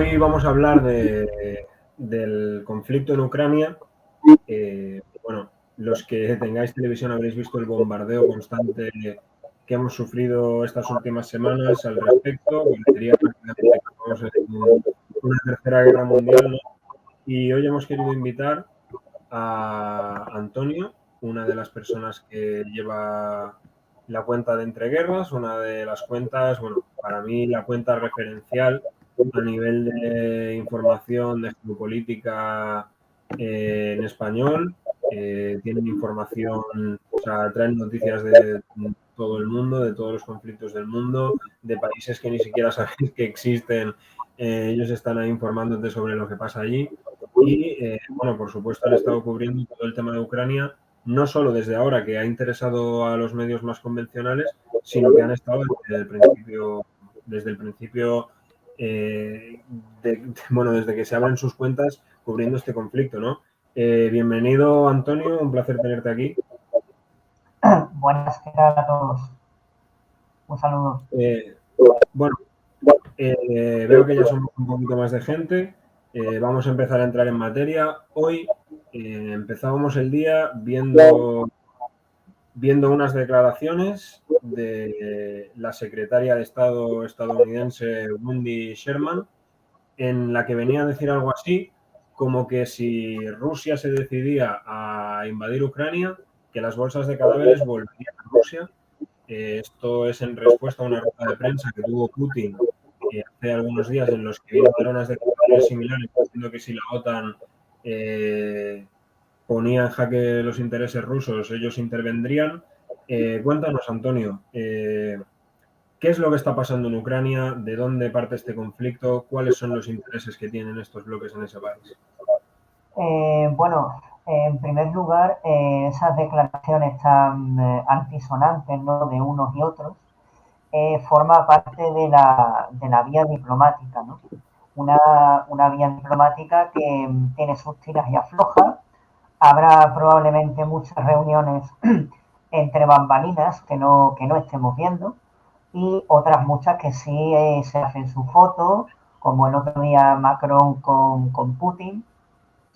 Hoy vamos a hablar del conflicto en Ucrania. Bueno, los que tengáis televisión habréis visto el bombardeo constante que hemos sufrido estas últimas semanas al respecto. Parecería prácticamente que estamos en una tercera guerra mundial, ¿no? Y hoy hemos querido invitar a Antonio, una de las personas que lleva la cuenta de Entreguerras, una de las cuentas, bueno, para mí la cuenta referencial a nivel de información de geopolítica en español. Tienen información, o sea, traen noticias de todo el mundo, de todos los conflictos del mundo, de países que ni siquiera sabéis que existen. Ellos están ahí informándote sobre lo que pasa allí. Y, bueno, por supuesto, han estado cubriendo todo el tema de Ucrania, no solo desde ahora, que ha interesado a los medios más convencionales, sino que han estado desde el principio, bueno, desde que se abren sus cuentas cubriendo este conflicto, ¿no? Bienvenido, Antonio, un placer tenerte aquí. Buenas, ¿qué tal a todos? Un saludo. Bueno, veo que ya somos un poquito más de gente. Vamos a empezar a entrar en materia. Hoy empezábamos el día viendo unas declaraciones de la secretaria de Estado estadounidense Wendy Sherman, en la que venía a decir algo así como que si Rusia se decidía a invadir Ucrania, que las bolsas de cadáveres volverían a Rusia. Esto es en respuesta a una rueda de prensa que tuvo Putin hace algunos días, en los que vino a dar unas declaraciones similares, diciendo que si la OTAN ponía en jaque los intereses rusos, ellos intervendrían. Cuéntanos, Antonio, ¿qué es lo que está pasando en Ucrania? ¿De dónde parte este conflicto? ¿Cuáles son los intereses que tienen estos bloques en ese país? Bueno, en primer lugar, esas declaraciones tan altisonantes, ¿no?, de unos y otros, forma parte de la vía diplomática, ¿no? Una vía diplomática que tiene sus tiras y aflojas. Habrá probablemente muchas reuniones entre bambalinas que no estemos viendo, y otras muchas que sí se hacen su foto, como el otro día Macron con Putin.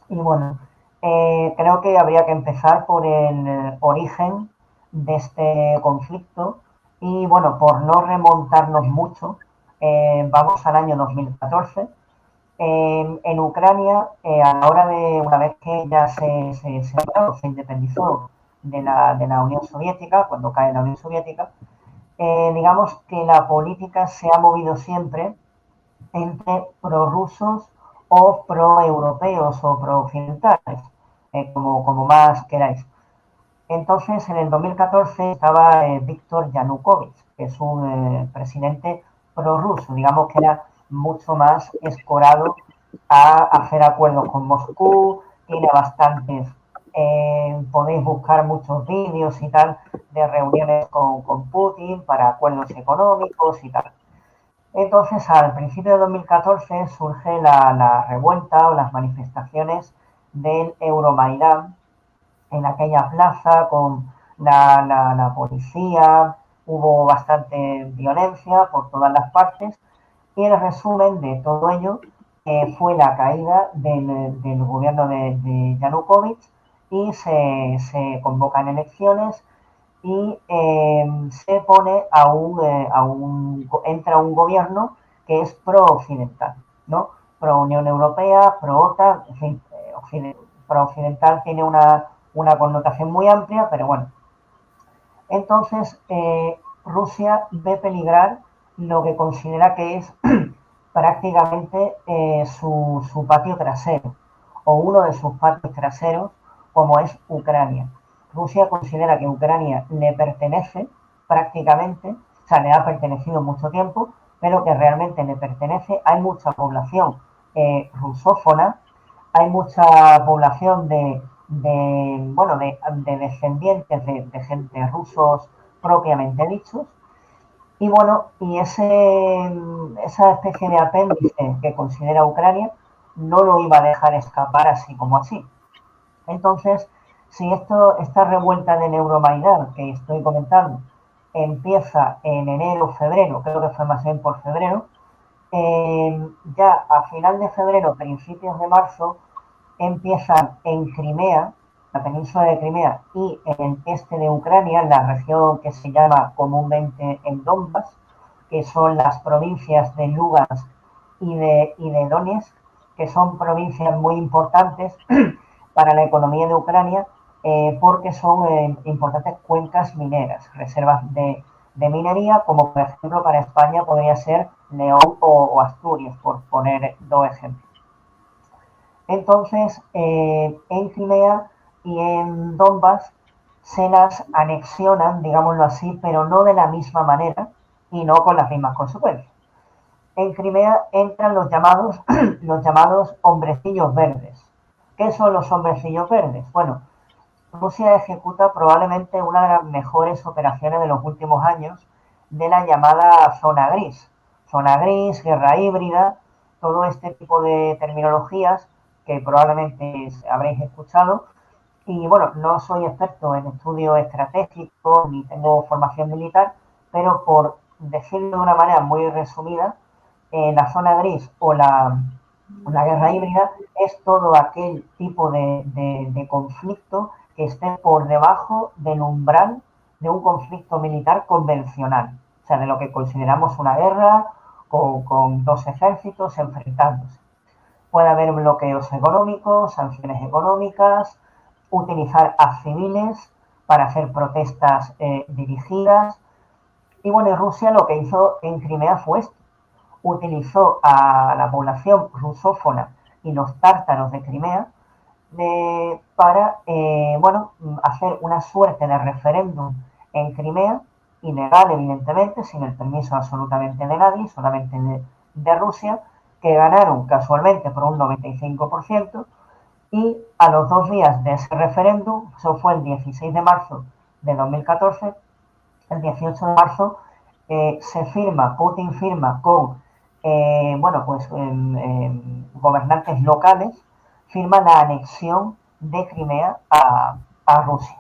Y bueno, creo que habría que empezar por el origen de este conflicto y bueno, por no remontarnos mucho, vamos al año 2014. En Ucrania, a la hora de, una vez que ya se independizó de la Unión Soviética, cuando cae la Unión Soviética, digamos que la política se ha movido siempre entre prorrusos o proeuropeos o prooccidentales, como más queráis. Entonces, en el 2014 estaba Víctor Yanukovych, que es un presidente prorruso, digamos que era mucho más escorado a hacer acuerdos con Moscú, tiene bastantes, podéis buscar muchos vídeos y tal de reuniones con Putin para acuerdos económicos y tal. Entonces, al principio de 2014 surge la revuelta o las manifestaciones del Euromaidán en aquella plaza con la policía, hubo bastante violencia por todas las partes y el resumen de todo ello fue la caída del gobierno de Yanukovych y se convocan elecciones y se pone entra un gobierno que es pro-occidental, ¿no? Pro-Unión Europea, pro-OTAN, en fin, pro-occidental tiene una connotación muy amplia, pero bueno. Entonces, Rusia ve peligrar lo que considera que es prácticamente su patio trasero, o uno de sus patios traseros, como es Ucrania. Rusia considera que Ucrania le pertenece prácticamente, o sea, le ha pertenecido mucho tiempo, pero que realmente le pertenece. Hay mucha población rusófona, hay mucha población de descendientes de gente rusos propiamente dichos, y bueno, esa especie de apéndice que considera Ucrania no lo iba a dejar escapar así como así. Entonces, si esta revuelta del Euromaidán que estoy comentando empieza en enero, febrero, creo que fue más bien por febrero, Ya a final de febrero, principios de marzo, empiezan en Crimea, la península de Crimea, y en el este de Ucrania, en la región que se llama comúnmente el Donbass, que son las provincias de Lugansk y de Donetsk, que son provincias muy importantes para la economía de Ucrania, porque son importantes cuencas mineras, reservas de minería, como por ejemplo para España podría ser León o Asturias, por poner dos ejemplos. Entonces, en Crimea y en Donbass se las anexionan, digámoslo así, pero no de la misma manera y no con las mismas consecuencias. En Crimea entran los llamados, los llamados hombrecillos verdes. ¿Qué son los hombrecillos verdes? Bueno, Rusia ejecuta probablemente una de las mejores operaciones de los últimos años de la llamada zona gris. Zona gris, guerra híbrida, todo este tipo de terminologías que probablemente habréis escuchado. Y bueno, no soy experto en estudio estratégico ni tengo formación militar, pero por decirlo de una manera muy resumida, la zona gris o la guerra híbrida es todo aquel tipo de conflicto que esté por debajo del umbral de un conflicto militar convencional, o sea, de lo que consideramos una guerra con dos ejércitos enfrentándose. Puede haber bloqueos económicos, sanciones económicas, utilizar a civiles para hacer protestas dirigidas. Y bueno, Rusia lo que hizo en Crimea fue esto. Utilizó a la población rusófona y los tártaros de Crimea para bueno, hacer una suerte de referéndum en Crimea, ilegal evidentemente, sin el permiso absolutamente de nadie, solamente de Rusia, que ganaron casualmente por un 95%, y a los 2 días de ese referéndum, eso fue el 16 de marzo de 2014, el 18 de marzo se firma, Putin firma con bueno, pues gobernantes locales, firma la anexión de Crimea a Rusia.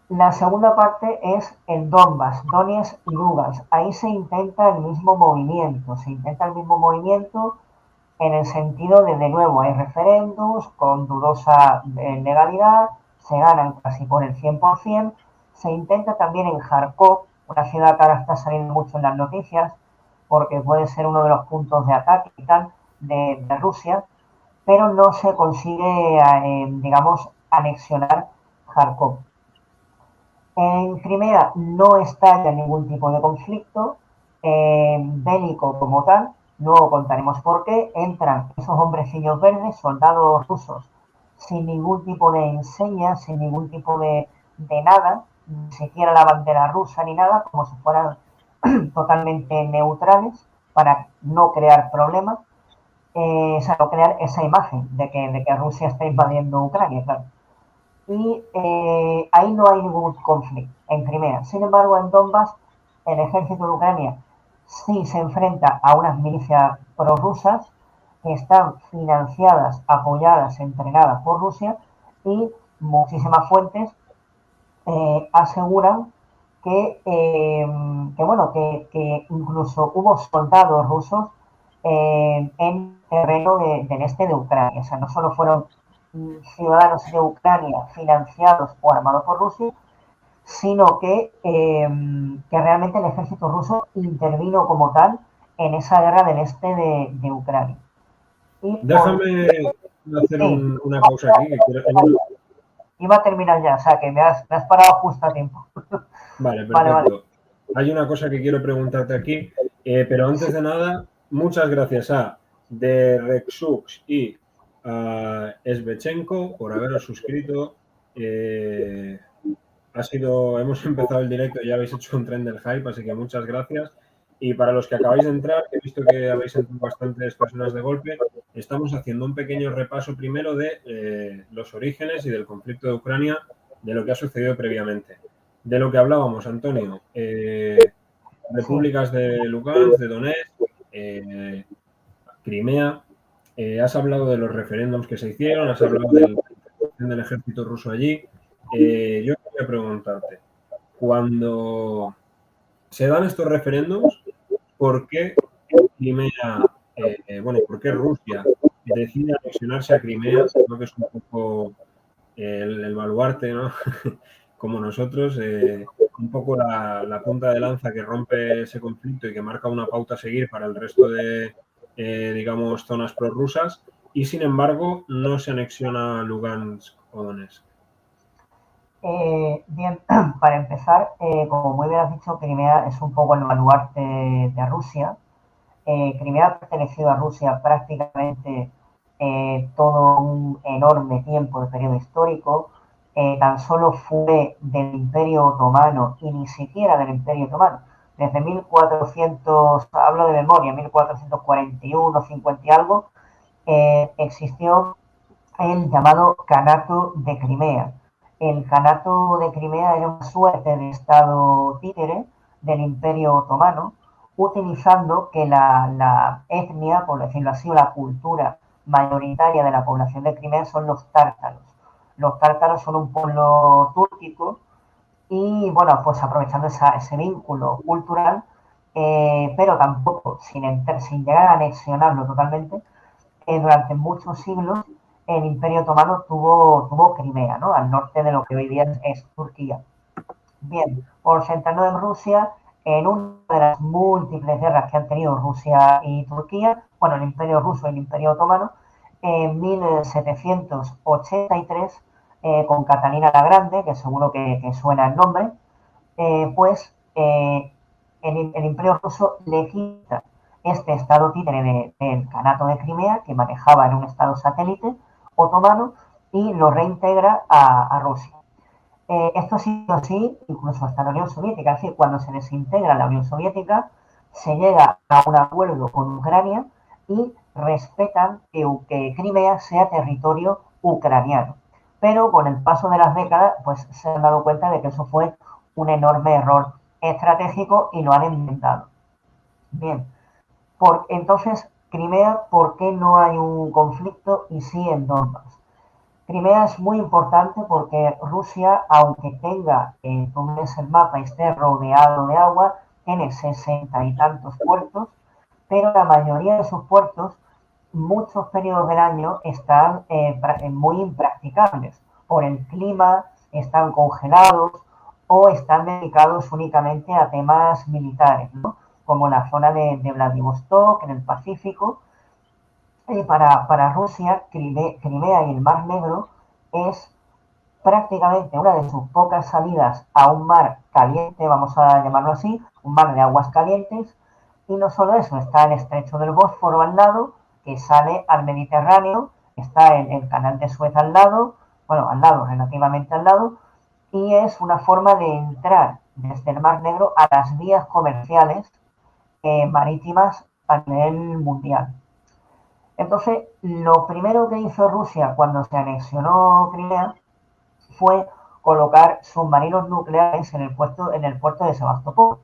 La segunda parte es el Donbass, Donetsk y Lugansk. Ahí se intenta el mismo movimiento, en el sentido de nuevo, hay referéndums con dudosa legalidad, se ganan casi por el 100%, se intenta también en Kharkov, una ciudad que ahora está saliendo mucho en las noticias, porque puede ser uno de los puntos de ataque y tal de Rusia, pero no se consigue, digamos, anexionar Kharkov. En Crimea no estalla ningún tipo de conflicto bélico como tal, luego contaremos por qué. Entran esos hombrecillos verdes, soldados rusos, sin ningún tipo de enseña, sin ningún tipo de nada, ni siquiera la bandera rusa ni nada, como si fueran totalmente neutrales para no crear problemas, o sea, no crear esa imagen de que Rusia está invadiendo Ucrania, claro. Y ahí no hay ningún conflicto en Crimea. Sin embargo, en Donbass, el ejército de Ucrania sí se enfrenta a unas milicias prorrusas que están financiadas, apoyadas, entrenadas por Rusia, y muchísimas fuentes aseguran bueno, que incluso hubo soldados rusos en terreno del este de Ucrania. O sea, no solo fueron ciudadanos de Ucrania financiados o armados por Rusia, sino que realmente el ejército ruso intervino como tal en esa guerra del este de Ucrania. Y por Déjame hacer sí, una pausa aquí, que quiero, iba a terminar ya, o sea que me has parado justo a tiempo. Vale, Vale, vale. perfecto. Hay una cosa que quiero preguntarte aquí, pero antes de nada, muchas gracias a de Rexux y a Svechenko por haberos suscrito. Hemos empezado el directo y ya habéis hecho un tren del hype, así que muchas gracias. Y para los que acabáis de entrar, he visto que habéis entrado bastantes personas de golpe, estamos haciendo un pequeño repaso primero de los orígenes y del conflicto de Ucrania, de lo que ha sucedido previamente. De lo que hablábamos, Antonio, Sí, repúblicas de Lugansk, de Donetsk, eh, Crimea, has hablado de los referéndums que se hicieron, has hablado de la intervención del ejército ruso allí. Yo quería preguntarte, cuando se dan estos referéndums, ¿por qué Crimea, bueno, por qué Rusia decide anexionarse a Crimea, creo que es un poco el baluarte, ¿no? Como nosotros, un poco la punta de lanza que rompe ese conflicto y que marca una pauta a seguir para el resto de, digamos, zonas prorrusas, y sin embargo no se anexiona Lugansk o Donetsk. Bien, para empezar, como muy bien has dicho, Crimea es un poco el baluarte de Rusia. Crimea ha pertenecido a Rusia prácticamente todo un enorme tiempo de periodo histórico. Tan solo fue del Imperio Otomano y ni siquiera del Imperio Otomano. Desde 1400, hablo de memoria, 1441, 50 y algo, existió el llamado Kanato de Crimea. El Kanato de Crimea era una suerte de estado títere del Imperio Otomano, utilizando que la etnia, por decirlo así, o la cultura mayoritaria de la población de Crimea son los tártaros. Los tártaros son un pueblo túrquico y, bueno, pues aprovechando ese vínculo cultural, pero tampoco sin llegar a anexionarlo totalmente, durante muchos siglos el Imperio Otomano tuvo Crimea, ¿no? Al norte de lo que hoy día es Turquía. Bien, por centrarnos en Rusia, en una de las múltiples guerras que han tenido Rusia y Turquía, bueno, el Imperio Ruso y el Imperio Otomano, en 1783, con Catalina la Grande, que seguro que suena el nombre, pues el Imperio Ruso le quita este estado títere del Kanato de Crimea, que manejaba en un estado satélite otomano, y lo reintegra a Rusia. Esto ha sido así incluso hasta la Unión Soviética, es decir, cuando se desintegra la Unión Soviética, se llega a un acuerdo con Ucrania y respetan que Crimea sea territorio ucraniano. Pero con el paso de las décadas, pues se han dado cuenta de que eso fue un enorme error estratégico y lo han enmendado. Bien, entonces, Crimea, ¿por qué no hay un conflicto y sí en Donbass? Crimea es muy importante porque Rusia, aunque tenga, tú ves el mapa y esté rodeado de agua, tiene 60 y tantos puertos, pero la mayoría de sus puertos, muchos periodos del año, están muy impracticables. Por el clima, están congelados o están dedicados únicamente a temas militares, ¿no? Como la zona de Vladivostok, en el Pacífico. Para Rusia, Crimea y el Mar Negro es prácticamente una de sus pocas salidas a un mar caliente, vamos a llamarlo así, un mar de aguas calientes. Y no solo eso, está el estrecho del Bósforo al lado, que sale al Mediterráneo, está el canal de Suez al lado, bueno, al lado, relativamente al lado, y es una forma de entrar desde el Mar Negro a las vías comerciales marítimas a nivel mundial. Entonces, lo primero que hizo Rusia cuando se anexionó Crimea fue colocar submarinos nucleares en el puerto de Sebastopol.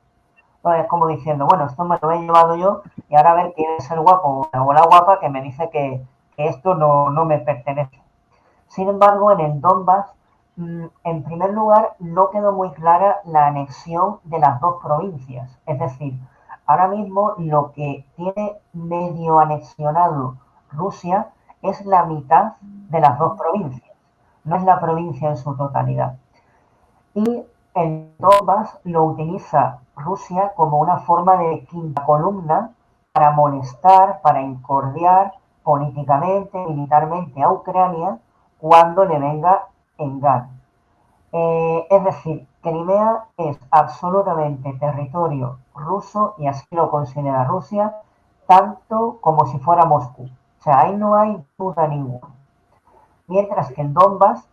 Entonces, como diciendo, bueno, esto me lo he llevado yo y ahora a ver quién es el guapo o la guapa que me dice que esto no me pertenece. Sin embargo, en el Donbass, en primer lugar, no quedó muy clara la anexión de las dos provincias. Es decir, ahora mismo lo que tiene medio anexionado Rusia es la mitad de las dos provincias, no es la provincia en su totalidad. Y el Donbass lo utiliza Rusia como una forma de quinta columna para molestar, para incordiar políticamente, militarmente a Ucrania cuando le venga en gana. Es decir, Crimea es absolutamente territorio ruso y así lo considera Rusia, tanto como si fuera Moscú. O sea, ahí no hay duda ninguna. Mientras que el Donbass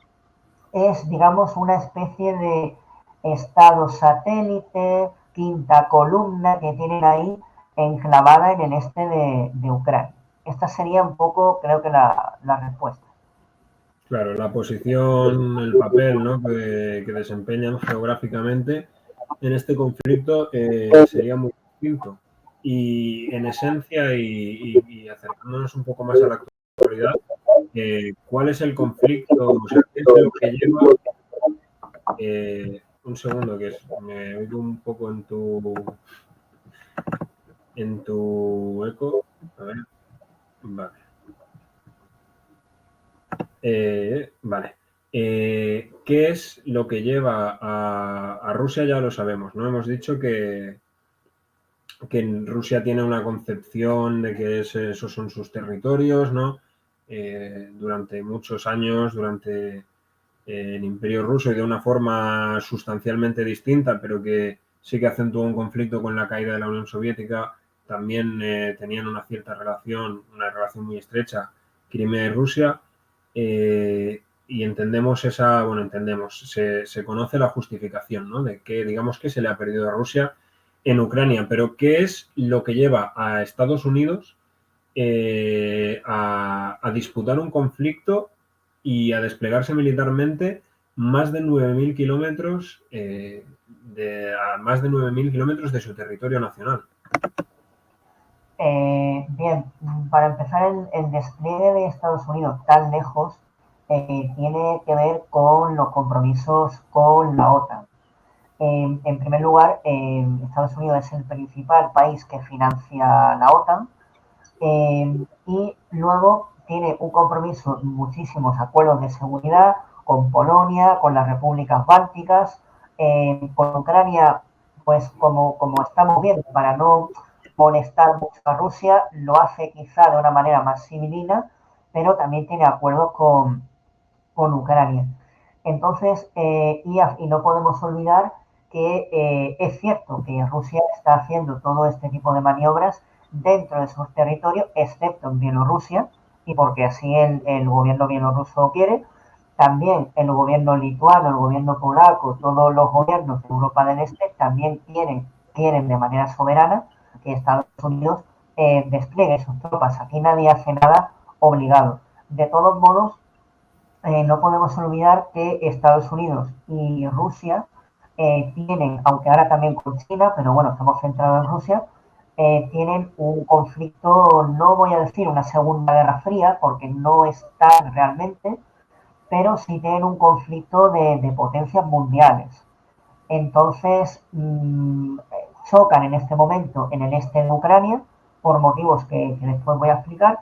es, digamos, una especie de estado satélite, quinta columna que tienen ahí enclavada en el este de Ucrania. Esta sería un poco, creo que la respuesta. Claro, la posición, el papel, ¿no? que desempeñan geográficamente en este conflicto sería muy distinto. Y en esencia, y acercándonos un poco más a la actualidad, ¿cuál es el conflicto? O sea, ¿qué es lo que lleva? Un segundo, me oigo un poco en tu eco. A ver, vale. Vale. ¿Qué es lo que lleva a Rusia? Ya lo sabemos, ¿no? Hemos dicho que Rusia tiene una concepción de que esos son sus territorios, ¿no? Durante muchos años, durante el Imperio Ruso y de una forma sustancialmente distinta, pero que sí que acentuó un conflicto con la caída de la Unión Soviética, también tenían una cierta relación, una relación muy estrecha, Crimea y Rusia, y entendemos se conoce la justificación, ¿no? De que, digamos, que se le ha perdido a Rusia en Ucrania, pero ¿qué es lo que lleva a Estados Unidos a disputar un conflicto y a desplegarse militarmente más de 9.000 kilómetros más de 9.000 kilómetros de su territorio nacional? Bien, para empezar, el despliegue de Estados Unidos tan lejos tiene que ver con los compromisos con la OTAN. En primer lugar, Estados Unidos es el principal país que financia la OTAN y luego tiene un compromiso, muchísimos acuerdos de seguridad con Polonia, con las repúblicas bálticas, con Ucrania, pues como estamos viendo, para no molestar mucho a Rusia, lo hace quizá de una manera más civilina, pero también tiene acuerdos con Ucrania. Entonces, y no podemos olvidar que es cierto que Rusia está haciendo todo este tipo de maniobras dentro de sus territorios, excepto en Bielorrusia, y porque así el gobierno bielorruso quiere. También el gobierno lituano, el gobierno polaco, todos los gobiernos de Europa del Este también quieren de manera soberana que Estados Unidos despliegue sus tropas. Aquí nadie hace nada obligado. De todos modos, no podemos olvidar que Estados Unidos y Rusia tienen, aunque ahora también con China, pero bueno, estamos centrados en Rusia, tienen un conflicto, no voy a decir una segunda guerra fría, porque no está realmente, pero sí tienen un conflicto de potencias mundiales. Entonces, chocan en este momento en el este de Ucrania, por motivos que después voy a explicar,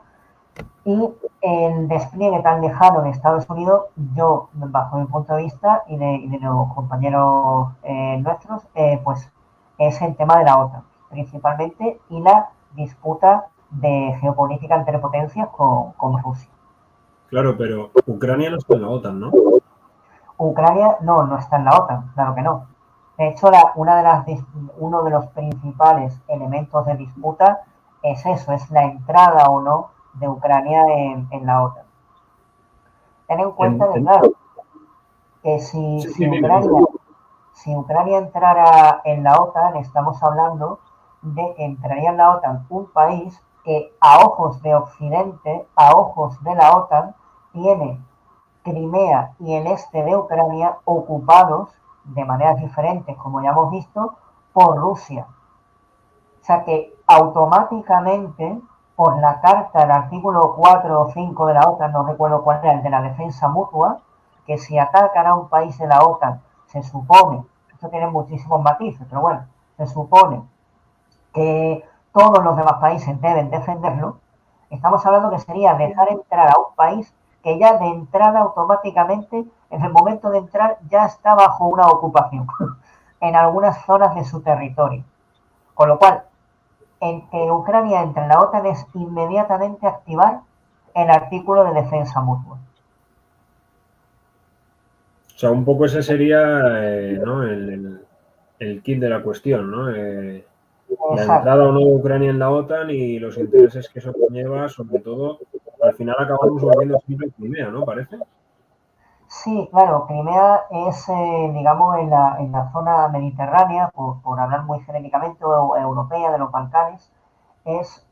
y el despliegue tan lejano en Estados Unidos, yo, bajo mi punto de vista y de los compañeros nuestros, pues es el tema de la OTAN, principalmente, y la disputa de geopolítica entre potencias con Rusia. Claro, pero Ucrania no está en la OTAN, ¿no? Ucrania no está en la OTAN, claro que no. De hecho, uno de los principales elementos de disputa es eso, es la entrada o no de Ucrania en la OTAN. Ten en cuenta que, claro, que Sí, sí, dime. si Ucrania entrara en la OTAN, estamos hablando de que entraría en la OTAN un país que a ojos de Occidente, a ojos de la OTAN, tiene Crimea y el este de Ucrania ocupados de maneras diferentes, como ya hemos visto, por Rusia. O sea que automáticamente, por la carta del artículo 4 o 5 de la OTAN, no recuerdo cuál era, el de la defensa mutua, que si atacan a un país de la OTAN, se supone, esto tiene muchísimos matices, pero bueno, se supone que todos los demás países deben defenderlo. Estamos hablando que sería dejar entrar a un país que ya de entrada automáticamente, en el momento de entrar, ya está bajo una ocupación en algunas zonas de su territorio. Con lo cual, en que Ucrania entre en la OTAN es inmediatamente activar el artículo de defensa mutua. O sea, un poco ese sería ¿no? el kit de la cuestión, ¿no? La Exacto. entrada o no de Ucrania en la OTAN y los intereses que eso conlleva, sobre todo, al final acabamos volviendo siempre a Crimea, ¿no? Parece. Sí, claro, Crimea es, digamos, en la zona mediterránea, por hablar muy genéricamente, o europea de los Balcanes, es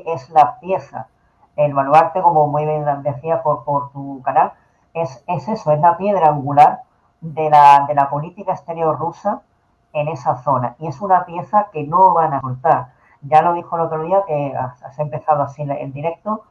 es la pieza. El baluarte, como muy bien decía por tu canal, es eso, es la piedra angular de la política exterior rusa en esa zona. Y es una pieza que no van a soltar. Ya lo dijo el otro día que has empezado así en directo,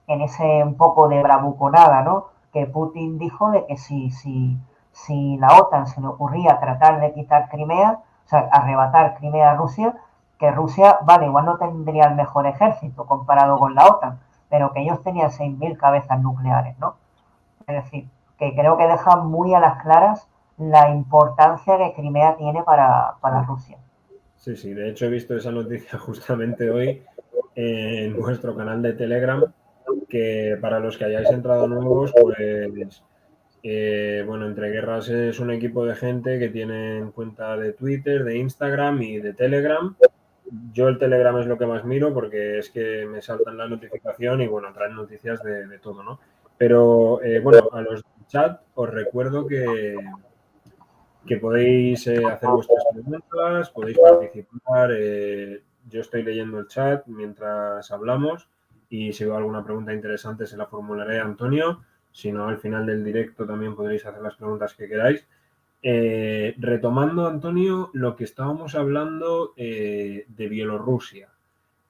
en ese un poco de bravuconada, ¿no? Que Putin dijo de que si la OTAN se le ocurría tratar de quitar Crimea, o sea, arrebatar Crimea a Rusia, que Rusia, vale, igual no tendría el mejor ejército comparado con la OTAN, pero que ellos tenían 6.000 cabezas nucleares, ¿no? Es decir, que creo que deja muy a las claras la importancia que Crimea tiene para Rusia. Sí, sí, de hecho he visto esa noticia justamente hoy en vuestro canal de Telegram, que para los que hayáis entrado nuevos, pues bueno, Entre Guerras es un equipo de gente que tiene cuenta de Twitter, de Instagram y de Telegram. Yo el Telegram es lo que más miro porque es que me saltan la notificación y bueno, traen noticias de todo, ¿no? Pero bueno, a los del chat os recuerdo que podéis hacer vuestras preguntas, podéis participar. Yo estoy leyendo el chat mientras hablamos y si veo alguna pregunta interesante se la formularé a Antonio. Si no, al final del directo también podréis hacer las preguntas que queráis. Retomando, Antonio, lo que estábamos hablando de Bielorrusia.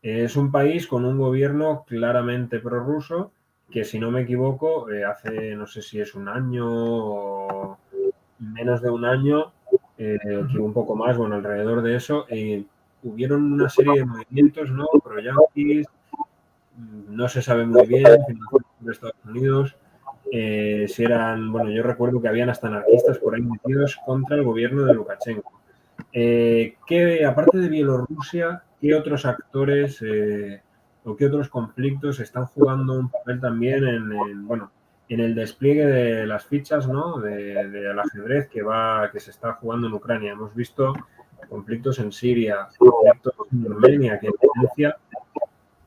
Es un país con un gobierno claramente prorruso que, si no me equivoco, hace, no sé si es un año o menos de un año, que un poco más, bueno, alrededor de eso, hubieron una serie de movimientos, ¿no? Pro-yanquis, no se sabe muy bien, financiados por Estados Unidos, si eran, bueno, yo recuerdo que habían hasta anarquistas por ahí metidos contra el gobierno de Lukashenko. Aparte de Bielorrusia, qué otros actores o qué otros conflictos están jugando un papel también bueno, en el despliegue de las fichas, ¿no? Del ajedrez que se está jugando en Ucrania? Hemos visto conflictos en Siria, conflictos en Armenia, que en esencia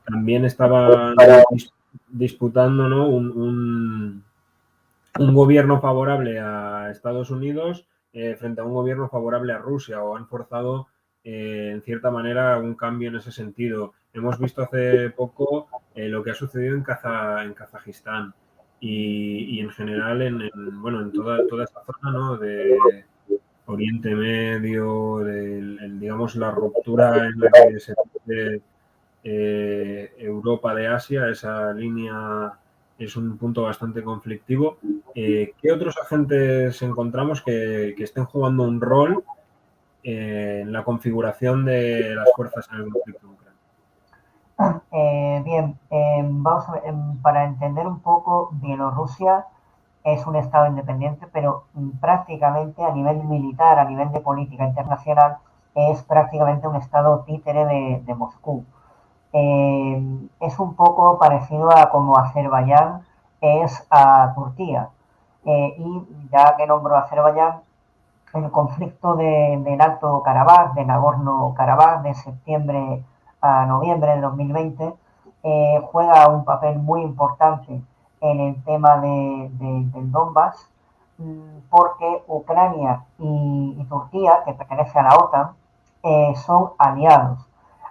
también estaban disputando, ¿no? Un gobierno favorable a Estados Unidos frente a un gobierno favorable a Rusia, o han forzado en cierta manera un cambio en ese sentido. Hemos visto hace poco lo que ha sucedido en Kazajistán y en general bueno, en toda esta zona, ¿no? De Oriente Medio, digamos, la ruptura en la que se Europa de Asia, esa línea es un punto bastante conflictivo. ¿Qué otros agentes encontramos que estén jugando un rol en la configuración de las fuerzas en el conflicto en Ucrania? Bien, vamos a ver, para entender un poco, Bielorrusia es un Estado independiente, pero prácticamente a nivel militar, a nivel de política internacional, es prácticamente un Estado títere de Moscú. Es un poco parecido a como Azerbaiyán es a Turquía. Y ya que nombro Azerbaiyán, el conflicto del Alto Karabaj, de Nagorno-Karabaj, de septiembre a noviembre de 2020, juega un papel muy importante en el tema del Donbass, porque Ucrania y Turquía, que pertenece a la OTAN, son aliados,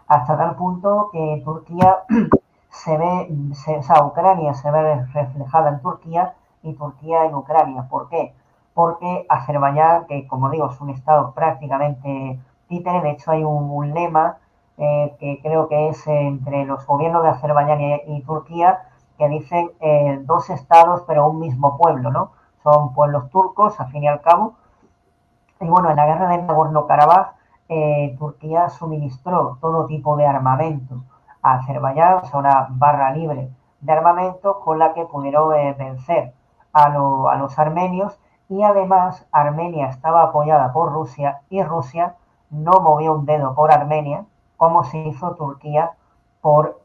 hasta tal punto que Turquía o sea, Ucrania se ve reflejada en Turquía y Turquía en Ucrania. ¿Por qué? Porque Azerbaiyán, que como digo es un estado prácticamente títere, de hecho hay un lema que creo que es entre los gobiernos de Azerbaiyán y Turquía, que dicen dos estados pero un mismo pueblo, ¿no? Son pueblos turcos, al fin y al cabo. Y bueno, en la guerra de Nagorno-Karabaj, Turquía suministró todo tipo de armamento a Azerbaiyán, o sea, una barra libre de armamento con la que pudieron vencer a los armenios, y además Armenia estaba apoyada por Rusia y Rusia no movió un dedo por Armenia como se hizo Turquía por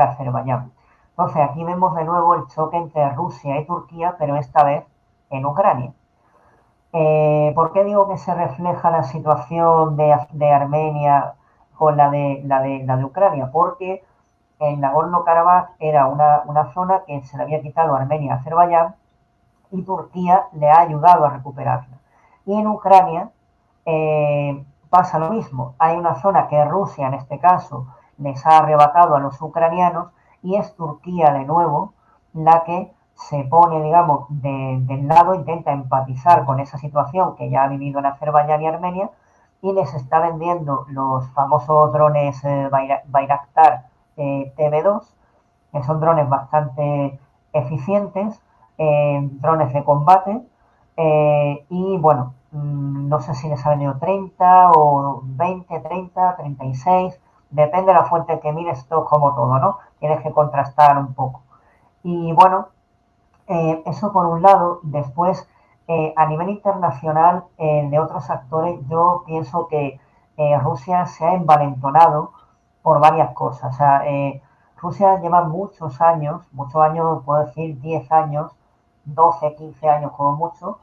Azerbaiyán. Entonces aquí vemos de nuevo el choque entre Rusia y Turquía, pero esta vez en Ucrania. ¿Por qué digo que se refleja la situación de Armenia con la de Ucrania? Porque en Nagorno-Karabaj era una zona que se le había quitado a Armenia a Azerbaiyán y Turquía le ha ayudado a recuperarla. Y en Ucrania pasa lo mismo. Hay una zona que Rusia, en este caso, les ha arrebatado a los ucranianos y es Turquía de nuevo la que se pone, digamos, del lado, intenta empatizar con esa situación que ya ha vivido en Azerbaiyán y Armenia y les está vendiendo los famosos drones Bayraktar TB2, que son drones bastante eficientes, drones de combate, y bueno, no sé si les ha vendido 30 o 20, 30, 36, depende de la fuente que mires, esto como todo, ¿no? Tienes que contrastar un poco. Y bueno, eso por un lado. Después, a nivel internacional, de otros actores, yo pienso que Rusia se ha envalentonado por varias cosas. O sea, Rusia lleva muchos años, puedo decir 10 años, 12, 15 años como mucho,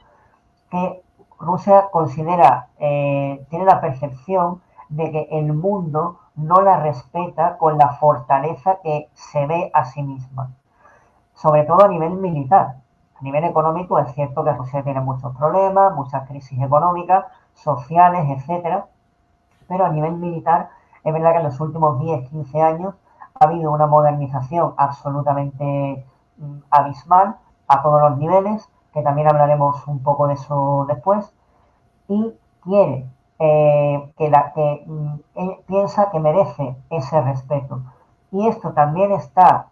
que Rusia considera, tiene la percepción de que el mundo no la respeta con la fortaleza que se ve a sí misma, sobre todo a nivel militar. A nivel económico es cierto que Rusia tiene muchos problemas, muchas crisis económicas, sociales, etcétera, pero a nivel militar es verdad que en los últimos 10, 15 años ha habido una modernización absolutamente abismal a todos los niveles, que también hablaremos un poco de eso después, y quiere piensa que merece ese respeto. Y esto también está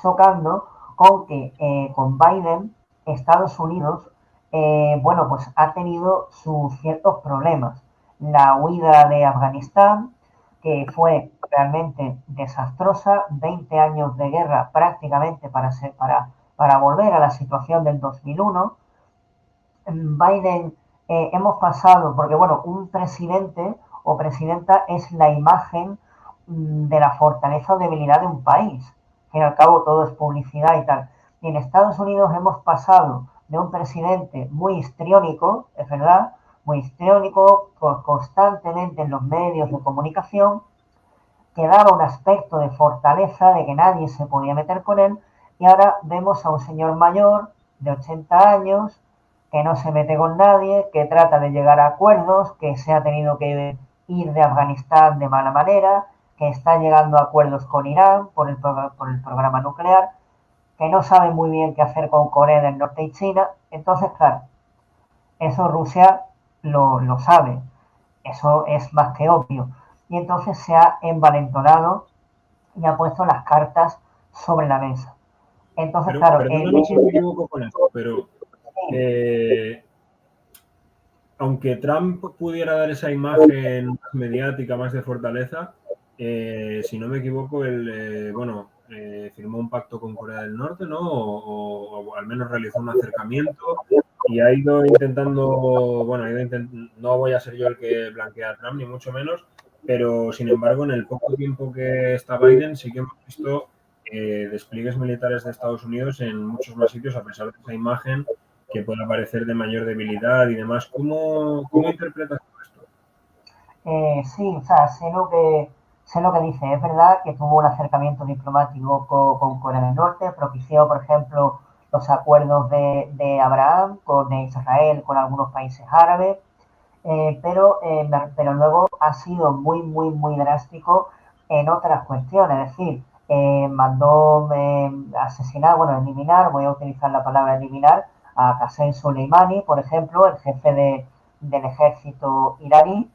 chocando con que con Biden, Estados Unidos, bueno, pues ha tenido sus ciertos problemas. La huida de Afganistán, que fue realmente desastrosa, 20 años de guerra prácticamente para volver a la situación del 2001. Biden, hemos pasado, porque bueno, un presidente o presidenta es la imagen de la fortaleza o debilidad de un país. Al fin y al cabo todo es publicidad y tal. Y en Estados Unidos hemos pasado de un presidente muy histriónico, es verdad, muy histriónico, constantemente en los medios de comunicación, que daba un aspecto de fortaleza, de que nadie se podía meter con él, y ahora vemos a un señor mayor de 80 años que no se mete con nadie, que trata de llegar a acuerdos, que se ha tenido que ir de Afganistán de mala manera, que está llegando a acuerdos con Irán por el programa nuclear, que no sabe muy bien qué hacer con Corea del Norte y China. Entonces, claro, eso Rusia lo sabe, eso es más que obvio. Y entonces se ha envalentonado y ha puesto las cartas sobre la mesa. Entonces, Pero claro, perdóname si me equivoco con esto, pero aunque Trump pudiera dar esa imagen más mediática, más de fortaleza, si no me equivoco, él, firmó un pacto con Corea del Norte, ¿no? O al menos realizó un acercamiento y ha ido intentando, no voy a ser yo el que blanquea a Trump, ni mucho menos, pero sin embargo, en el poco tiempo que está Biden, sí que hemos visto despliegues militares de Estados Unidos en muchos más sitios, a pesar de esa imagen que pueda parecer de mayor debilidad y demás. ¿Cómo interpretas esto? sí, o sea, sé lo que dice. Es verdad que tuvo un acercamiento diplomático con Corea del Norte, propició, por ejemplo, los acuerdos de Abraham de Israel con algunos países árabes, pero luego ha sido muy drástico en otras cuestiones. Es decir, mandó asesinar, bueno, eliminar, voy a utilizar la palabra eliminar, a Qasem Soleimani, por ejemplo, el jefe del ejército iraní,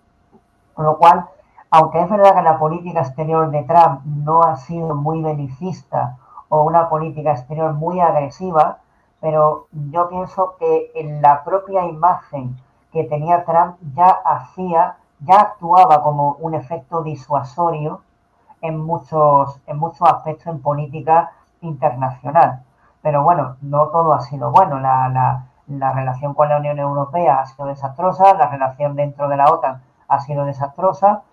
con lo cual, aunque es verdad que la política exterior de Trump no ha sido muy belicista o una política exterior muy agresiva, pero yo pienso que en la propia imagen que tenía Trump ya actuaba como un efecto disuasorio en muchos aspectos en política internacional. Pero bueno, no todo ha sido bueno. La relación con la Unión Europea ha sido desastrosa, la relación dentro de la OTAN ha sido desastrosa,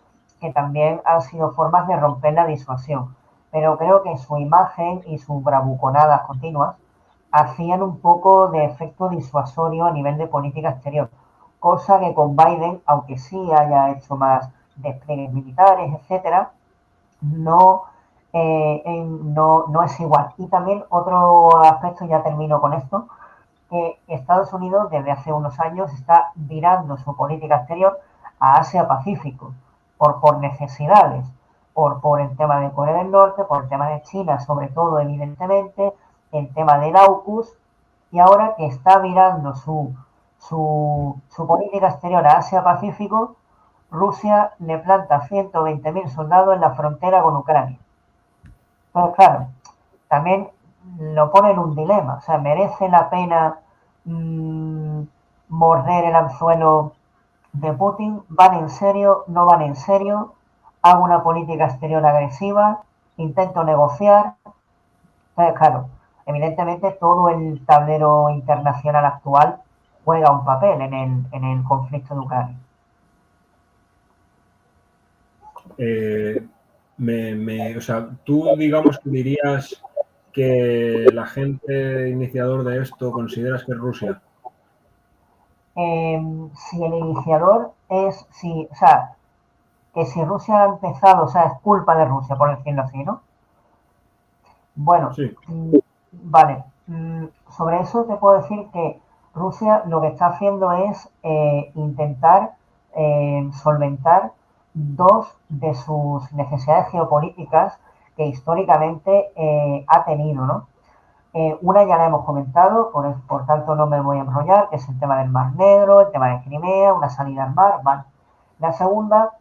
que también han sido formas de romper la disuasión. Pero creo que su imagen y sus bravuconadas continuas hacían un poco de efecto disuasorio a nivel de política exterior, cosa que con Biden, aunque sí haya hecho más despliegues militares, etcétera, no, no es igual. Y también otro aspecto, ya termino con esto, que Estados Unidos desde hace unos años está virando su política exterior a Asia-Pacífico por necesidades, por el tema de Corea del Norte, por el tema de China, sobre todo, evidentemente, el tema del AUKUS, y ahora que está virando su política exterior a Asia-Pacífico, Rusia le planta 120.000 soldados en la frontera con Ucrania. Entonces, claro, también lo pone en un dilema. O sea, merece la pena morder el anzuelo de Putin, ¿van en serio? ¿No van en serio? ¿Hago una política exterior agresiva? ¿Intento negociar? Entonces, claro, evidentemente todo el tablero internacional actual juega un papel en el conflicto de Ucrania. O sea, tú digamos que dirías que el agente iniciador de esto consideras que es Rusia. Si el iniciador es, si, o sea, que si Rusia ha empezado, o sea, es culpa de Rusia, por decirlo así, ¿no? Bueno, Sí. vale. Sobre eso te puedo decir que Rusia lo que está haciendo es intentar solventar dos de sus necesidades geopolíticas que históricamente ha tenido, ¿no? Una ya la hemos comentado, por tanto no me voy a enrollar, que es el tema del Mar Negro, el tema de Crimea, una salida al mar, ¿vale? La segunda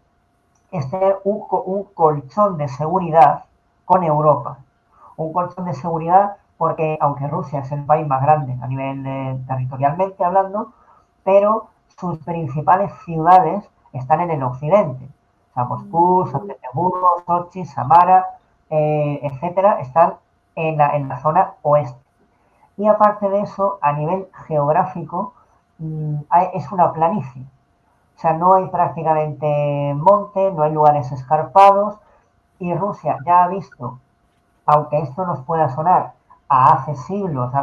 es tener un colchón de seguridad con Europa. Un colchón de seguridad porque, aunque Rusia es el país más grande a nivel territorialmente hablando, pero sus principales ciudades están en el occidente. O sea, Moscú, San Petersburgo, Sochi, Samara, etcétera, están en la zona oeste. Y aparte de eso, a nivel geográfico, es una planicie. O sea, no hay prácticamente monte, no hay lugares escarpados y Rusia ya ha visto, aunque esto nos pueda sonar a hace siglos,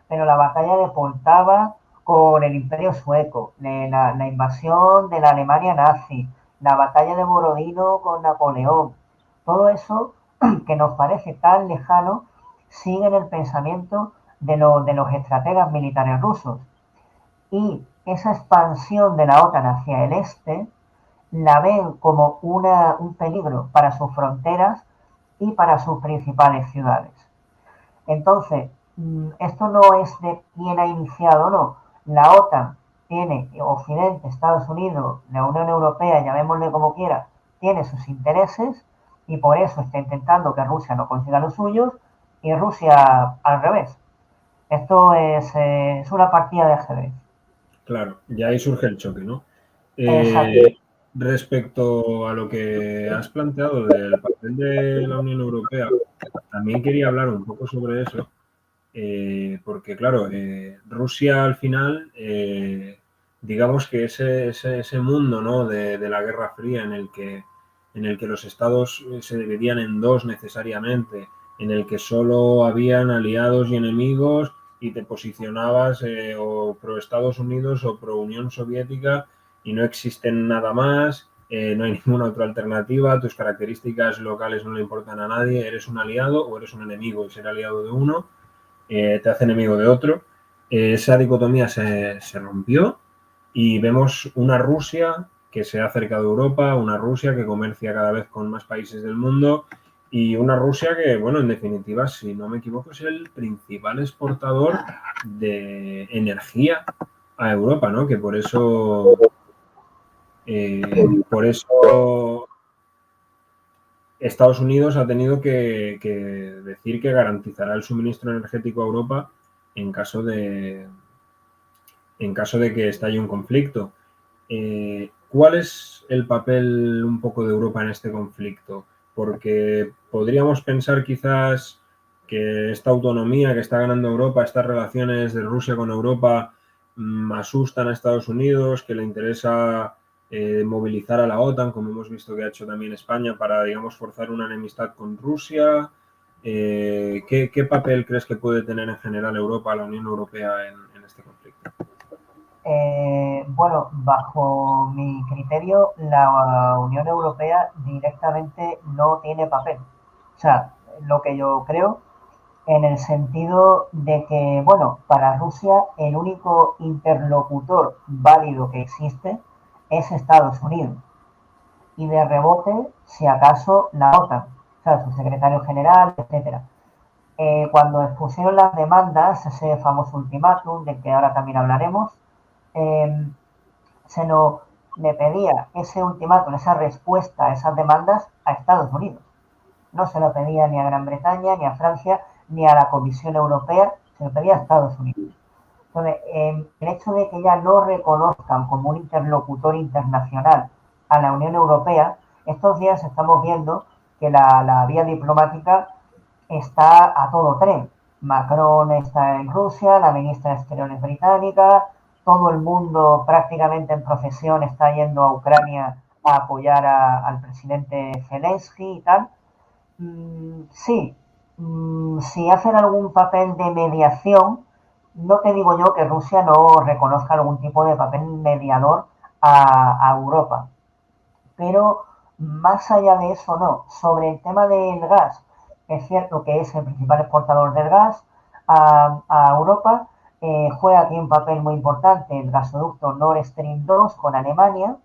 pero la batalla de Poltava con el Imperio Sueco, la invasión de la Alemania nazi, la batalla de Borodino con Napoleón, todo eso que nos parece tan lejano sigue en el pensamiento de los estrategas militares rusos. Y esa expansión de la OTAN hacia el este la ven como un peligro para sus fronteras y para sus principales ciudades. Entonces, esto no es de quién ha iniciado o no. La OTAN tiene, Occidente, Estados Unidos, la Unión Europea, llamémosle como quiera, tiene sus intereses y por eso está intentando que Rusia no consiga los suyos y Rusia al revés. Esto es una partida de ajedrez. Claro, ya ahí surge el choque, ¿no? Exacto. Respecto a lo que has planteado del papel de la Unión Europea, también quería hablar un poco sobre eso, porque claro, Rusia al final, digamos que ese mundo, ¿no? de la Guerra Fría en el que los estados se dividían en dos necesariamente, en el que solo habían aliados y enemigos y te posicionabas o pro Estados Unidos o pro Unión Soviética y no existen nada más, no hay ninguna otra alternativa, tus características locales no le importan a nadie, eres un aliado o eres un enemigo y ser aliado de uno te hace enemigo de otro. Esa dicotomía se rompió y vemos una Rusia que se ha acercado a Europa, una Rusia que comercia cada vez con más países del mundo y una Rusia que, bueno, en definitiva, si no me equivoco, es el principal exportador de energía a Europa, ¿no? Que por eso Estados Unidos ha tenido que decir que garantizará el suministro energético a Europa en caso de, en caso de que estalle un conflicto. ¿Cuál es el papel un poco de Europa en este conflicto? Porque podríamos pensar quizás que esta autonomía que está ganando Europa, estas relaciones de Rusia con Europa, asustan a Estados Unidos, que le interesa movilizar a la OTAN, como hemos visto que ha hecho también España, para, digamos, forzar una enemistad con Rusia. ¿Qué papel crees que puede tener en general Europa, la Unión Europea, en este conflicto? Bueno, bajo mi criterio, la Unión Europea directamente no tiene papel. O sea, lo que yo creo, en el sentido de que, bueno, para Rusia el único interlocutor válido que existe es Estados Unidos. Y de rebote, si acaso, la OTAN, o sea, su secretario general, etcétera. Cuando expusieron las demandas, ese famoso ultimátum del que ahora también hablaremos, eh, se nos le pedía ese ultimátum, esa respuesta a esas demandas a Estados Unidos. No se lo pedía ni a Gran Bretaña, ni a Francia, ni a la Comisión Europea, se lo pedía a Estados Unidos. Entonces, el hecho de que ya no reconozcan como un interlocutor internacional a la Unión Europea, estos días estamos viendo que la vía diplomática está a todo tren. Macron está en Rusia, la ministra de Exteriores británica, todo el mundo prácticamente en procesión está yendo a Ucrania a apoyar al presidente Zelensky y tal. Sí, si hacen algún papel de mediación, no te digo yo que Rusia no reconozca algún tipo de papel mediador a Europa, pero más allá de eso no. Sobre el tema del gas, es cierto que es el principal exportador del gas a Europa, juega aquí un papel muy importante el gasoducto Nord Stream 2 con Alemania,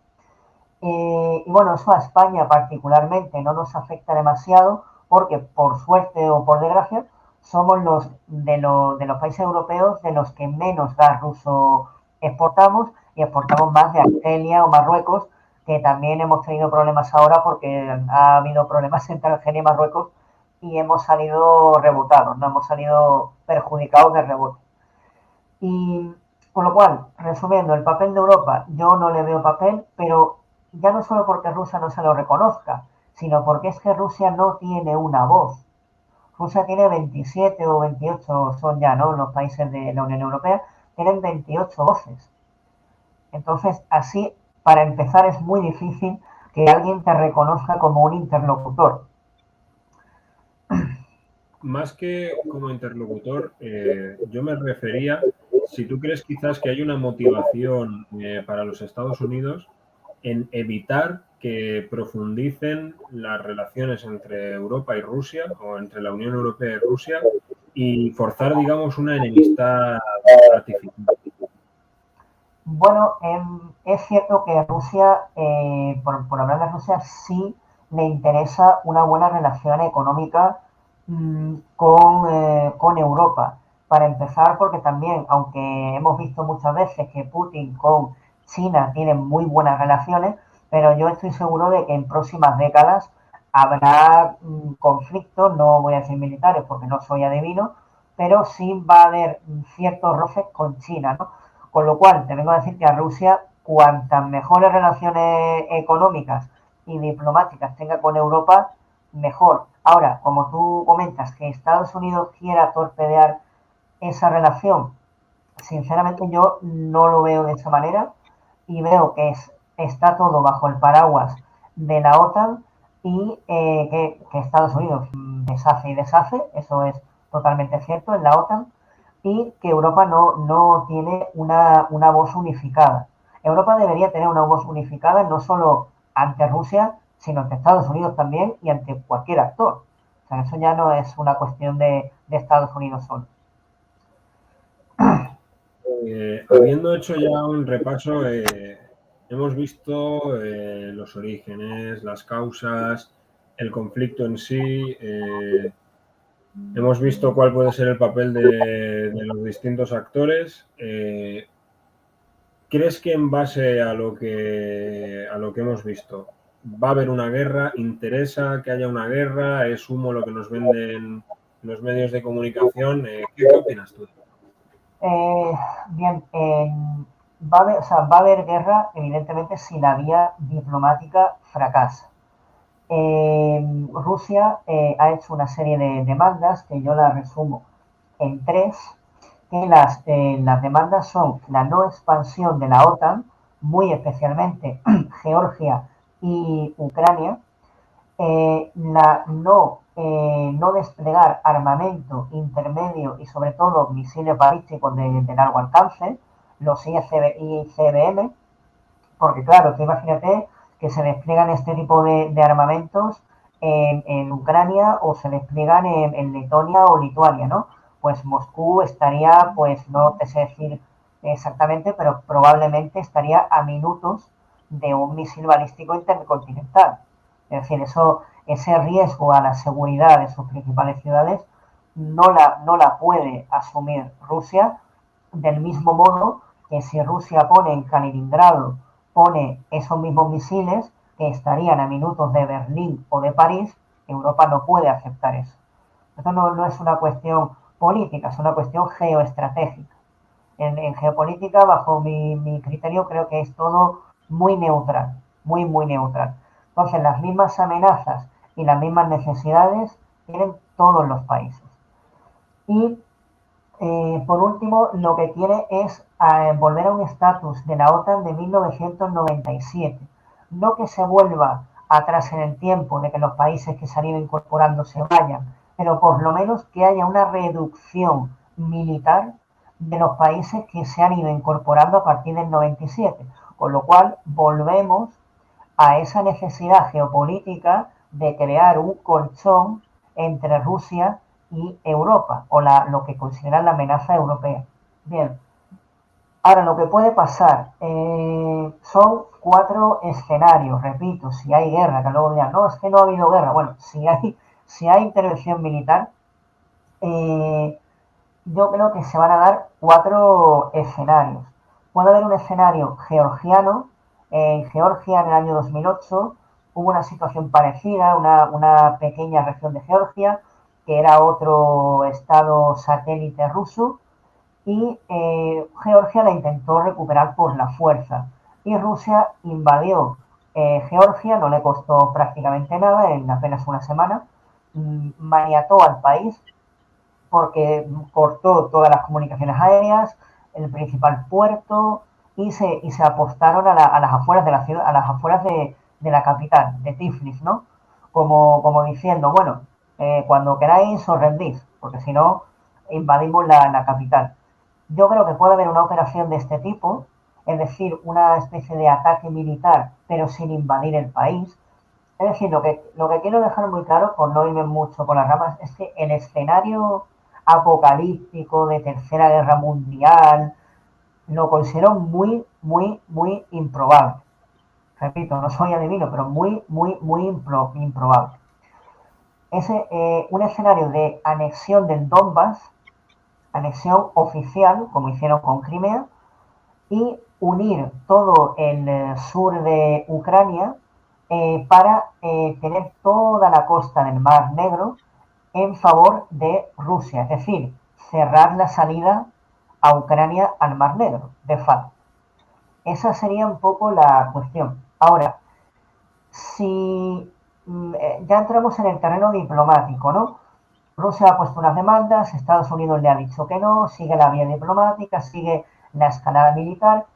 y bueno, eso a España particularmente no nos afecta demasiado porque por suerte o por desgracia somos de los países europeos de los que menos gas ruso exportamos y exportamos más de Argelia o Marruecos, que también hemos tenido problemas ahora porque ha habido problemas entre Argelia y Marruecos y hemos salido rebotados, no hemos salido perjudicados de rebote. Y con lo cual, resumiendo, el papel de Europa, yo no le veo papel, pero ya no solo porque Rusia no se lo reconozca, sino porque es que Rusia no tiene una voz. Rusia tiene 27 o 28, son ya, ¿no? Los países de la Unión Europea tienen 28 voces. Entonces, así, para empezar, es muy difícil que alguien te reconozca como un interlocutor. Más que como interlocutor, yo me refería, si tú crees quizás que hay una motivación para los Estados Unidos en evitar que profundicen las relaciones entre Europa y Rusia o entre la Unión Europea y Rusia y forzar, digamos, una enemistad artificial. Bueno, es cierto que a Rusia, por hablar de Rusia, sí le interesa una buena relación económica con Europa. Para empezar, porque también, aunque hemos visto muchas veces que Putin con China tiene muy buenas relaciones, pero yo estoy seguro de que en próximas décadas habrá conflictos, no voy a decir militares porque no soy adivino, pero sí va a haber ciertos roces con China, ¿no? Con lo cual, te vengo a decir que a Rusia, cuantas mejores relaciones económicas y diplomáticas tenga con Europa, mejor. Ahora, como tú comentas, que Estados Unidos quiera torpedear esa relación, sinceramente yo no lo veo de esa manera y veo que está todo bajo el paraguas de la OTAN y que Estados Unidos deshace y deshace, eso es totalmente cierto en la OTAN, y que Europa no tiene una voz unificada. Europa debería tener una voz unificada no solo ante Rusia, sino ante Estados Unidos también y ante cualquier actor. O sea, eso ya no es una cuestión de Estados Unidos solo. Habiendo hecho ya un repaso, hemos visto los orígenes, las causas, el conflicto en sí, hemos visto cuál puede ser el papel de los distintos actores. ¿Crees que en base a lo que hemos visto va a haber una guerra? ¿Interesa que haya una guerra? ¿Es humo lo que nos venden los medios de comunicación? ¿Qué opinas tú? Bien, va a haber guerra, evidentemente, si la vía diplomática fracasa. Rusia ha hecho una serie de demandas que yo las resumo en tres, que las demandas son la no expansión de la OTAN, muy especialmente Georgia y Ucrania, no desplegar armamento intermedio y sobre todo misiles balísticos de largo alcance, los ICBM, porque claro, tú imagínate que se despliegan este tipo de armamentos en Ucrania o se despliegan en Letonia o Lituania, ¿no? Pues Moscú estaría, pues no te sé decir exactamente, pero probablemente estaría a minutos de un misil balístico intercontinental. Es decir, ese riesgo a la seguridad de sus principales ciudades no la puede asumir Rusia, del mismo modo que si Rusia pone en Kaliningrado, pone esos mismos misiles que estarían a minutos de Berlín o de París, Europa no puede aceptar eso. Esto no es una cuestión política, es una cuestión geoestratégica. En geopolítica, bajo mi criterio, creo que es todo muy neutral, muy neutral. Entonces, las mismas amenazas y las mismas necesidades tienen todos los países. Y por último, lo que quiere es volver a un estatus de la OTAN de 1997. No que se vuelva atrás en el tiempo, de que los países que se han ido incorporando se vayan, pero por lo menos que haya una reducción militar de los países que se han ido incorporando a partir del 97. Con lo cual, volvemos a esa necesidad geopolítica de crear un colchón entre Rusia y Europa, o lo que consideran la amenaza europea. Bien, ahora lo que puede pasar son 4 escenarios, repito, si hay guerra, que luego dirán, no, es que no ha habido guerra. Bueno, si hay intervención militar, eh, yo creo que se van a dar 4 escenarios. Puede haber un escenario georgiano. En Georgia, en el año 2008, hubo una situación parecida, una pequeña región de Georgia, que era otro estado satélite ruso, y Georgia la intentó recuperar por la fuerza. Y Rusia invadió Georgia, no le costó prácticamente nada, en apenas una semana, maniató al país porque cortó todas las comunicaciones aéreas, el principal puerto, y se apostaron a las afueras de la ciudad, a las afueras de la capital, de Tiflis, ¿no? Como diciendo, bueno, cuando queráis os rendís, porque si no, invadimos la capital. Yo creo que puede haber una operación de este tipo, es decir, una especie de ataque militar, pero sin invadir el país. Es decir, lo que quiero dejar muy claro, por no irme mucho por las ramas, es que el escenario apocalíptico de Tercera Guerra Mundial lo considero muy improbable. Repito, no soy adivino, pero muy improbable. Un escenario de anexión del Donbass, anexión oficial, como hicieron con Crimea, y unir todo el sur de Ucrania para tener toda la costa del Mar Negro en favor de Rusia, es decir, cerrar la salida a Ucrania al Mar Negro, de facto. Esa sería un poco la cuestión. Ahora, si ya entramos en el terreno diplomático, ¿no? Rusia ha puesto unas demandas, Estados Unidos le ha dicho que no, sigue la vía diplomática, sigue la escalada militar.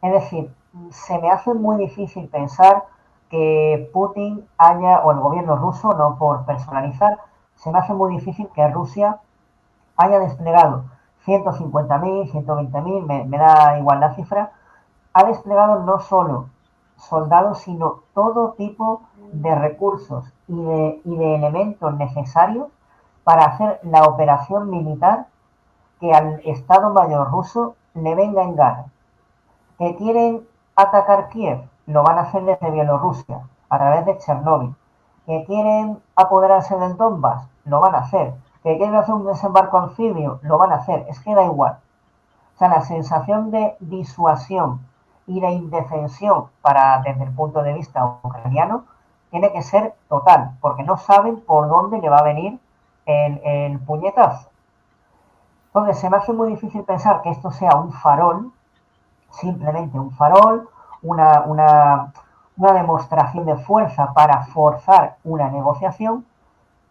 Es decir, se me hace muy difícil pensar que Putin o el gobierno ruso, no por personalizar, se me hace muy difícil que Rusia haya desplegado 150.000, 120.000, me da igual la cifra, ha desplegado no solo soldados, sino todo tipo de recursos y de elementos necesarios para hacer la operación militar que al Estado Mayor ruso le venga en gana. ¿Que quieren atacar Kiev? Lo van a hacer desde Bielorrusia, a través de Chernóbil. ¿Que quieren apoderarse del Donbass? Lo van a hacer. ¿Que quieren hacer un desembarco anfibio? Lo van a hacer. Es que da igual. O sea, la sensación de disuasión y de indefensión desde el punto de vista ucraniano tiene que ser total, porque no saben por dónde le va a venir el puñetazo. Entonces, se me hace muy difícil pensar que esto sea un farol, simplemente un farol, una demostración de fuerza para forzar una negociación,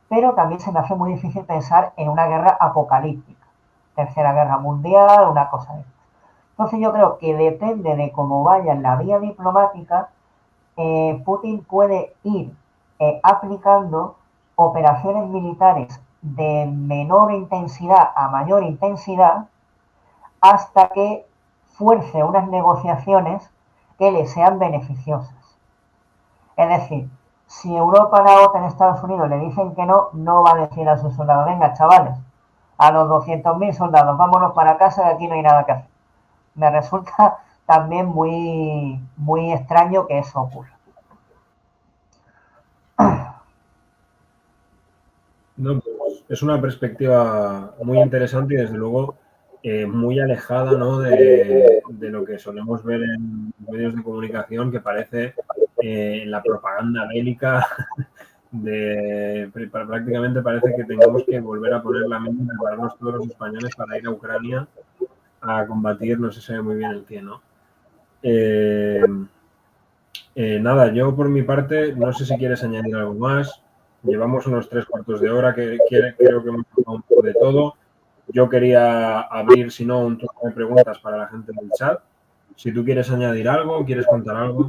pero también se me hace muy difícil pensar en una guerra apocalíptica, Tercera Guerra Mundial, una cosa de estas. Entonces yo creo que depende de cómo vaya en la vía diplomática, Putin puede ir aplicando operaciones militares de menor intensidad a mayor intensidad hasta que fuerce unas negociaciones que le sean beneficiosas. Es decir, si Europa, la OTAN, Estados Unidos le dicen que no, no va a decir a sus soldados, venga chavales, a los 200.000 soldados, vámonos para casa, que aquí no hay nada que hacer. Me resulta también muy extraño que eso ocurra. No, pues, es una perspectiva muy interesante y desde luego muy alejada, ¿no? de lo que solemos ver en medios de comunicación, que parece la propaganda bélica prácticamente parece que tengamos que volver a poner la mente y prepararnos todos los españoles para ir a Ucrania a combatir no se sabe muy bien el qué, ¿no? Nada, yo por mi parte, no sé si quieres añadir algo más. Llevamos unos 3/4 de hora, que creo que hemos hablado un poco de todo. Yo quería abrir, si no, un turno de preguntas para la gente del chat. Si tú quieres añadir algo, quieres contar algo.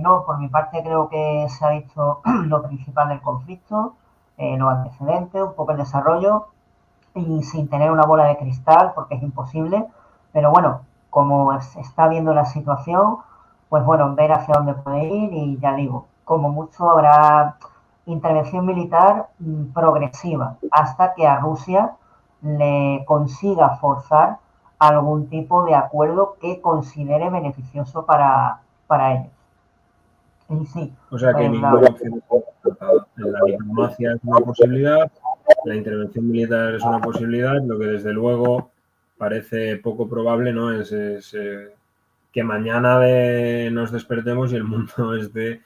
No, por mi parte creo que se ha dicho lo principal del conflicto, los antecedentes, un poco el desarrollo y sin tener una bola de cristal, porque es imposible. Pero bueno, como se está viendo la situación, pues bueno, ver hacia dónde puede ir y ya digo, como mucho habrá intervención militar progresiva hasta que a Rusia le consiga forzar algún tipo de acuerdo que considere beneficioso para ellos. Y sí, O sea que ninguna opción está descartada. La diplomacia es una posibilidad, la intervención militar es una posibilidad, lo que desde luego parece poco probable, ¿no? Es que mañana nos despertemos y el mundo esté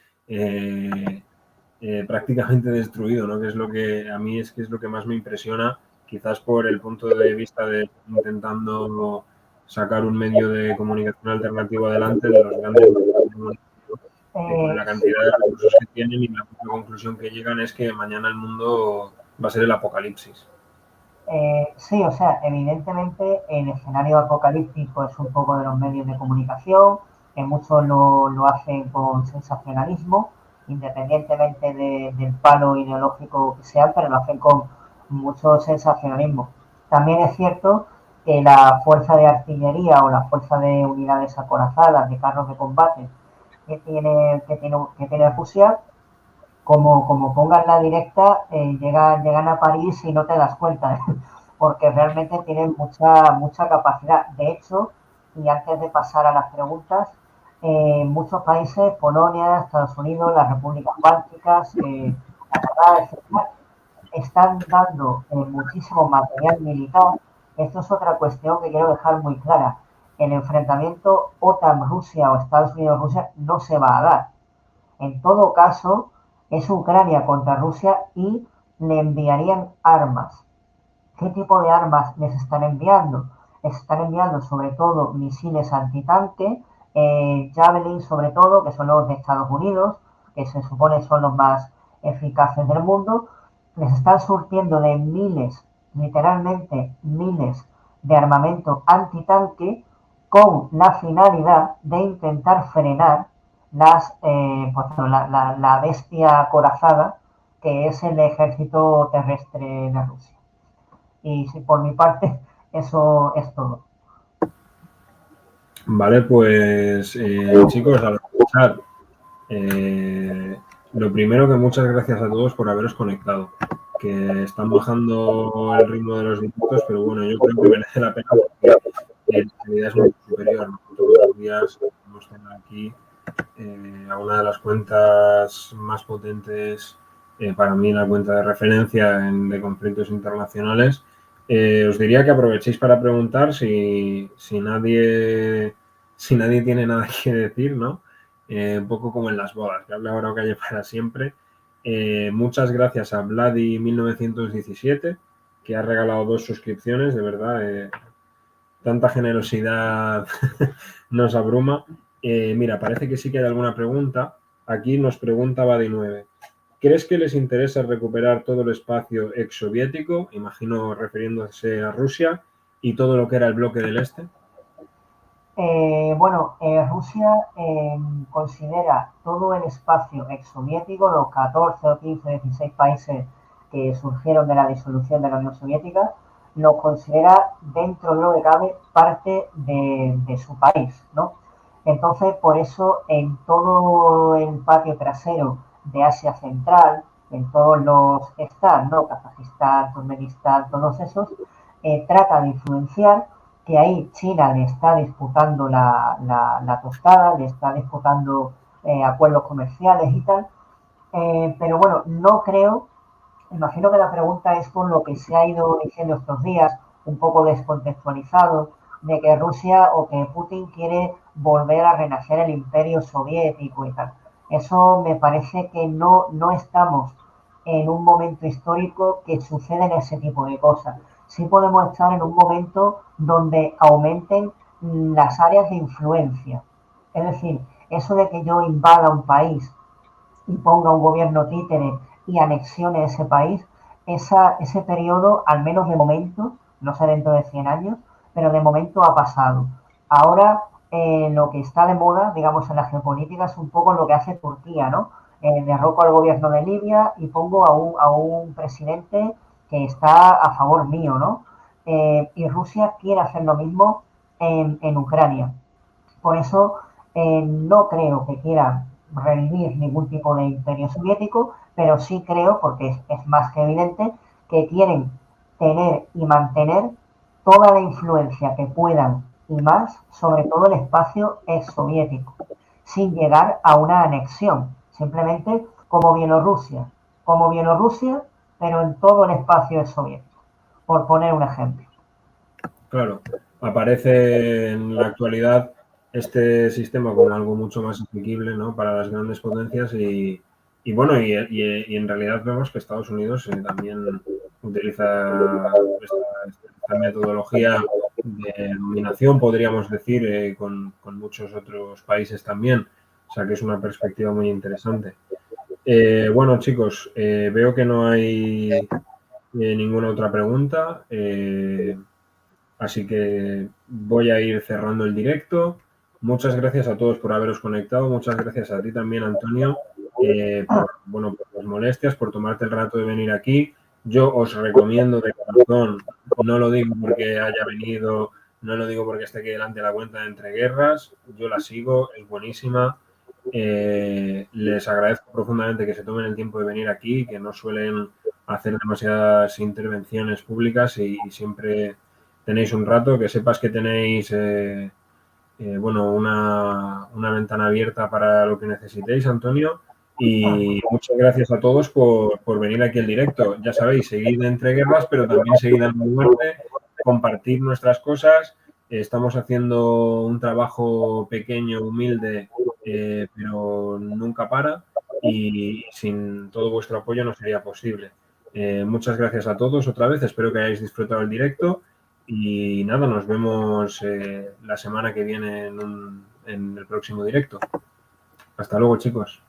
prácticamente destruido, ¿no? Que es lo que a mí es lo que más me impresiona, quizás por el punto de vista de intentando sacar un medio de comunicación alternativo adelante de los grandes medios, con la cantidad de recursos que tienen, y la única conclusión que llegan es que mañana el mundo va a ser el apocalipsis. Sí, o sea, evidentemente el escenario apocalíptico es un poco de los medios de comunicación, que muchos lo hacen con sensacionalismo, independientemente del palo ideológico que sea, pero lo hacen con mucho sensacionalismo. También es cierto que la fuerza de artillería o la fuerza de unidades acorazadas, de carros de combate que tiene Rusia, como pongan la directa, llegan a París y no te das cuenta, porque realmente tienen mucha capacidad. De hecho, y antes de pasar a las preguntas, muchos países, Polonia, Estados Unidos, las repúblicas bálticas, Canadá, etcétera, están dando muchísimo material militar. Esto es otra cuestión que quiero dejar muy clara. El enfrentamiento OTAN-Rusia o Estados Unidos-Rusia no se va a dar. En todo caso, es Ucrania contra Rusia y le enviarían armas. ¿Qué tipo de armas les están enviando? Les están enviando sobre todo misiles antitanque, Javelin sobre todo, que son los de Estados Unidos, que se supone son los más eficaces del mundo. Les están surtiendo de miles, literalmente miles, de armamento antitanque con la finalidad de intentar frenar la bestia acorazada que es el ejército terrestre de Rusia. Y sí, por mi parte, eso es todo. Vale, pues chicos, al chat, lo primero, que muchas gracias a todos por haberos conectado, que están bajando el ritmo de los directos, pero bueno, yo creo que merece la pena porque la calidad es muy superior, ¿no? Todos los días podemos tener aquí a una de las cuentas más potentes, para mí la cuenta de referencia de conflictos internacionales. Os diría que aprovechéis para preguntar si nadie tiene nada que decir, ¿no? Un poco como en las bodas, que hable ahora o calle para siempre. Muchas gracias a Vladi1917, que ha regalado 2 suscripciones, de verdad. Tanta generosidad nos abruma. Mira, parece que sí que hay alguna pregunta. Aquí nos pregunta Badi9. ¿Crees que les interesa recuperar todo el espacio exsoviético, imagino refiriéndose a Rusia, y todo lo que era el bloque del este? Rusia considera todo el espacio exsoviético, los 14 o 15, 16 países que surgieron de la disolución de la Unión Soviética, lo considera, dentro de lo que cabe, parte de su país, ¿no? Entonces, por eso, en todo el patio trasero de Asia Central, en todos los estados, ¿no? Kazajistán, Turkmenistán, todos esos, trata de influenciar que ahí China le está disputando la tostada, le está disputando acuerdos comerciales y tal. Pero bueno, no creo, imagino que la pregunta es por lo que se ha ido diciendo estos días, un poco descontextualizado, de que Rusia o que Putin quiere volver a renacer el imperio soviético y tal. Eso me parece que no estamos en un momento histórico que suceden ese tipo de cosas. sí podemos estar en un momento donde aumenten las áreas de influencia. Es decir, eso de que yo invada un país y ponga un gobierno títere y anexione ese país, ese periodo, al menos de momento, no sé dentro de 100 años, pero de momento ha pasado. Ahora lo que está de moda, digamos, en la geopolítica es un poco lo que hace Turquía, ¿no? Derroco al gobierno de Libia y pongo a un presidente que está a favor mío, ¿no? Y Rusia quiere hacer lo mismo en Ucrania. Por eso no creo que quieran revivir ningún tipo de imperio soviético, pero sí creo, porque es más que evidente, que quieren tener y mantener toda la influencia que puedan y más sobre todo el espacio soviético, sin llegar a una anexión, simplemente como Bielorrusia, pero en todo el espacio soviético, por poner un ejemplo. Claro, aparece en la actualidad este sistema como algo mucho más asequible, ¿no?, para las grandes potencias y bueno, y en realidad vemos que Estados Unidos también utiliza esta metodología de dominación, podríamos decir, con muchos otros países también. O sea que es una perspectiva muy interesante. Bueno, chicos, veo que no hay ninguna otra pregunta. Así que voy a ir cerrando el directo. Muchas gracias a todos por haberos conectado. Muchas gracias a ti también, Antonio, por las molestias, por tomarte el rato de venir aquí. Yo os recomiendo de corazón, no lo digo porque haya venido, no lo digo porque esté aquí delante de la cuenta de Entre Guerras. Yo la sigo, es buenísima. Les agradezco profundamente que se tomen el tiempo de venir aquí, que no suelen hacer demasiadas intervenciones públicas y siempre tenéis un rato, que sepas que tenéis una ventana abierta para lo que necesitéis, Antonio. Y muchas gracias a todos por venir aquí al directo. Ya sabéis, seguid Entre Guerras, pero también seguid a la muerte, compartir nuestras cosas. Estamos haciendo un trabajo pequeño, humilde, pero nunca para. Y sin todo vuestro apoyo no sería posible. Muchas gracias a todos otra vez. Espero que hayáis disfrutado el directo. Y nada, nos vemos la semana que viene en el próximo directo. Hasta luego, chicos.